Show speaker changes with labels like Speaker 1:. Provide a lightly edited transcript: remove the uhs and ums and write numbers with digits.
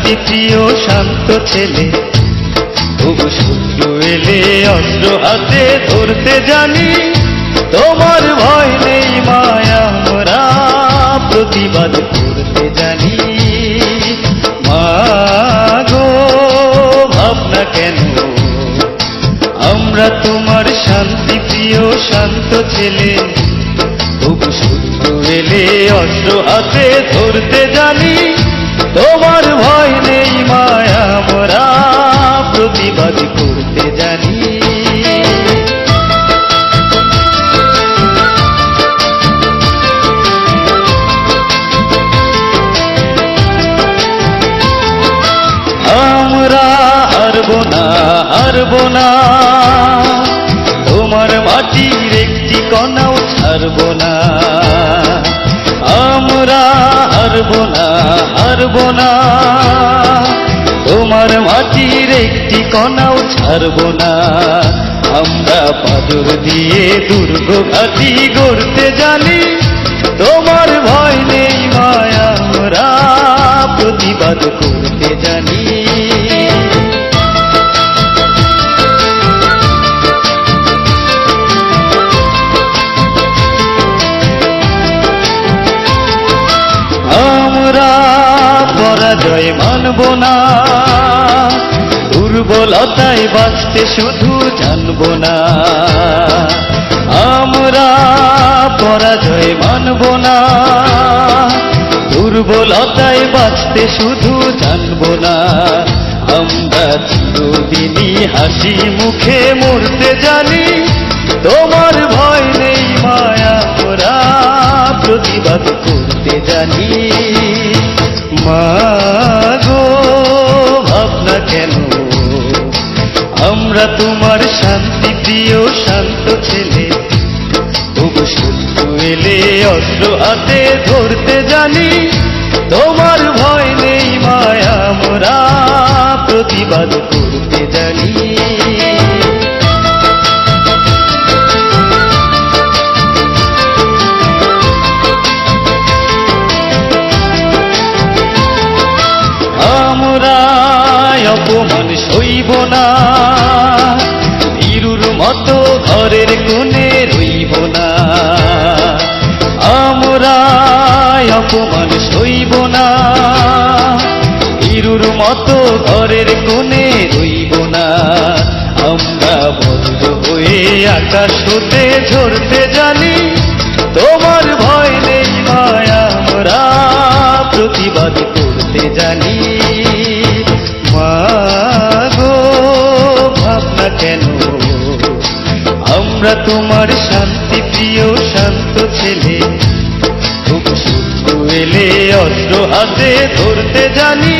Speaker 1: শান্তি প্রিয় শান্ত ছেলে, তবু শত্রু এলে অস্ত্র হাতে ধরতে জানি। তোমার ভয় নেই মায়া, আমরা প্রতিবাদ করতে জানি। মাগো ভাবনা কেন, আমরা তোমার শান্তি প্রিয় শান্ত ছেলে, তবু শত্রু এলে অস্ত্র হাতে ধরতে জানি। তোমার ভয় নেই মায়া, আমরা প্রতিবাদ করতে জানি। আমরা হারবো না, হারবো না, তোমার মাটির একটি কণাও ছাড়বো না। আমরা হারবো না, হারবো না, তোমার মাটির একটি কণাও ছাড়বো না। আমরা পাথর দিয়ে দুর্গ ঘাটি গড়তে জানি। তোমার ভয় নেই মায়া, আমরা প্রতিবাদ করতে জানি। আমরা পরাজয় মানব না, দুর্বলতায় বাঁচতে শুধু জানব না। আমরা পরাজয় মানব না, দুর্বলতায় বাঁচতে শুধু জানব না। আমরা চিরদিনই হাসি মুখে মরতে জানি। তোমার ভয় নেই মায়া, আমরা প্রতিবাদ করতে জানি। মাগো ভাবনা কেন, আমরা তোমার শান্তি প্রিয় শান্ত ছেলে, তবু শত্রু এলে অস্ত্র হাতে ধরতে জানি। তোমার ভয় নেই মায়া, আমরা প্রতিবাদ করতে জানি। আমরা অপমান সইব না, বীরুর মতো ঘরের কোণে রইব না। আমরা অপমান সইব না, বীরুর মতো ঘরের কোণে রইব না। আমরা বজ্র হয়ে আকাশ হতে ঝরতে জানি। তোমার ভয় নেই মায়া, আমরা প্রতিবাদ করতে জানি। মাগো ভাবনা কেন, আমরা তোমার শান্তি প্রিয় শান্ত ছেলে, তবু শত্রু এলে অস্ত্র হাতে ধরতে জানি।